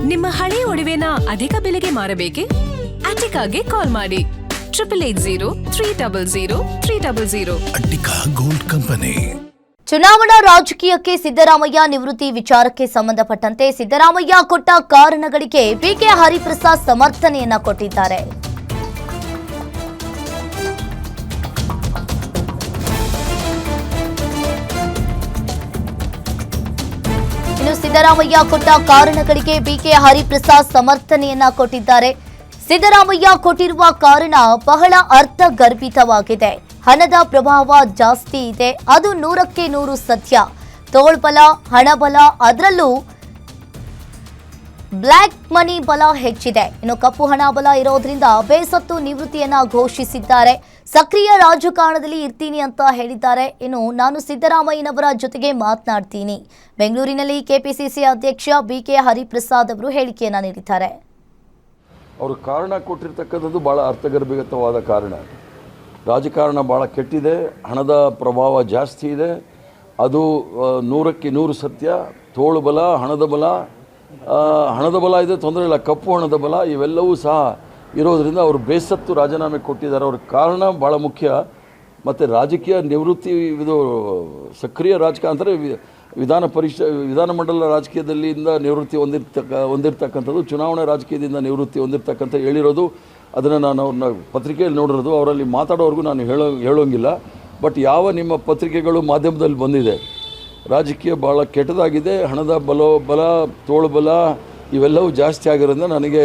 ನಿಮ್ಮ ಹಳೆ ಒಡವೆನ ಅಧಿಕ ಬೆಲೆಗೆ ಮಾರಬೇಕೆ? ಅಟಿಕಾಗೆ ಕಾಲ್ ಮಾಡಿ 8880 ಅಟಿಕಾ ಗೋಲ್ಡ್ ಕಂಪನಿ. ಚುನಾವಣಾ ರಾಜಕೀಯಕ್ಕೆ ಸಿದ್ದರಾಮಯ್ಯ ನಿವೃತ್ತಿ ವಿಚಾರಕ್ಕೆ ಸಂಬಂಧಪಟ್ಟಂತೆ ಸಿದ್ದರಾಮಯ್ಯ ಕೊಟ್ಟ ಕಾರಣಗಳಿಗೆ ಬಿಕೆ ಹರಿಪ್ರಸಾದ್ ಸಮರ್ಥನೆಯನ್ನ ಕೊಟ್ಟಿದ್ದಾರೆ. ಇನ್ನು ಸಿದ್ದರಾಮಯ್ಯ ಕೊಟ್ಟ ಕಾರಣಗಳಿಗೆ ಬಿಕೆ ಹರಿಪ್ರಸಾದ್ ಸಮರ್ಥನೆಯನ್ನ ಕೊಟ್ಟಿದ್ದಾರೆ. ಸಿದ್ದರಾಮಯ್ಯ ಕೊಟ್ಟಿರುವ ಕಾರಣ ಬಹಳ ಅರ್ಥಗರ್ಭಿತವಾಗಿದೆ. ಹಣದ ಪ್ರಭಾವ ಜಾಸ್ತಿ ಇದೆ, ಅದು 100ಕ್ಕೆ 100 ಸತ್ಯ. ತೋಳ್ಬಲ, ಹಣಬಲ, ಅದರಲ್ಲೂ ಬ್ಲ್ಯಾಕ್ ಮನಿ ಬಲ ಹೆಚ್ಚಿದೆ. ಇನ್ನು ಕಪ್ಪು ಹಣ ಬಲ ಇರೋದ್ರಿಂದ ಬೇಸತ್ತು ನಿವೃತ್ತಿಯನ್ನ ಘೋಷಿಸಿದ್ದಾರೆ. ಸಕ್ರಿಯ ರಾಜಕಾರಣದಲ್ಲಿ ಇರ್ತೀನಿ ಅಂತ ಹೇಳಿದ್ದಾರೆ. ಇನ್ನು ನಾನು ಸಿದ್ದರಾಮಯ್ಯನವರ ಜೊತೆಗೆ ಮಾತನಾಡ್ತೀನಿ. ಬೆಂಗಳೂರಿನಲ್ಲಿ ಕೆಪಿಸಿಸಿ ಅಧ್ಯಕ್ಷ ಬಿಕೆ ಹರಿಪ್ರಸಾದ್ ಅವರು ಹೇಳಿಕೆಯನ್ನ ನೀಡಿದ್ದಾರೆ. ಅವರು ಕಾರಣ ಕೊಟ್ಟಿರ್ತಕ್ಕಂಥದ್ದು ಭಾಳ ಅರ್ಥಗರ್ಭಿತವಾದ ಕಾರಣ. ರಾಜಕಾರಣ ಭಾಳ ಕೆಟ್ಟಿದೆ, ಹಣದ ಪ್ರಭಾವ ಜಾಸ್ತಿ ಇದೆ, ಅದು 100ಕ್ಕೆ 100 ಸತ್ಯ. ತೋಳು ಬಲ, ಹಣದ ಬಲ ಇದೆ, ತೊಂದರೆ ಇಲ್ಲ. ಕಪ್ಪು ಹಣದ ಬಲ ಇವೆಲ್ಲವೂ ಸಹ ಇರೋದರಿಂದ ಅವರು ಬೇಸತ್ತು ರಾಜೀನಾಮೆ ಕೊಟ್ಟಿದ್ದಾರೆ. ಅವ್ರ ಕಾರಣ ಭಾಳ ಮುಖ್ಯ. ಮತ್ತು ರಾಜಕೀಯ ನಿವೃತ್ತಿ, ಇದು ಸಕ್ರಿಯ ರಾಜಕಾರಣ ಅಂದರೆ ವಿಧಾನಮಂಡಲ ರಾಜಕೀಯದಲ್ಲಿಂದ ನಿವೃತ್ತಿ ಹೊಂದಿರ್ತಕ್ಕಂಥದ್ದು, ಚುನಾವಣಾ ರಾಜಕೀಯದಿಂದ ನಿವೃತ್ತಿ ಹೊಂದಿರ್ತಕ್ಕಂಥ ಹೇಳಿರೋದು. ಅದನ್ನು ನಾನು ಅವ್ರನ್ನ ಪತ್ರಿಕೆಯಲ್ಲಿ ನೋಡಿರೋದು. ಅವರಲ್ಲಿ ಮಾತಾಡೋವರೆಗೂ ನಾನು ಹೇಳೋಂಗಿಲ್ಲ. ಬಟ್ ಯಾವ ನಿಮ್ಮ ಪತ್ರಿಕೆಗಳು ಮಾಧ್ಯಮದಲ್ಲಿ ಬಂದಿದೆ, ರಾಜಕೀಯ ಭಾಳ ಕೆಟ್ಟದಾಗಿದೆ, ಹಣದ ಬಲ, ತೋಳು ಬಲ ಇವೆಲ್ಲವೂ ಜಾಸ್ತಿ ಆಗಿರೋದ್ರಿಂದ ನನಗೆ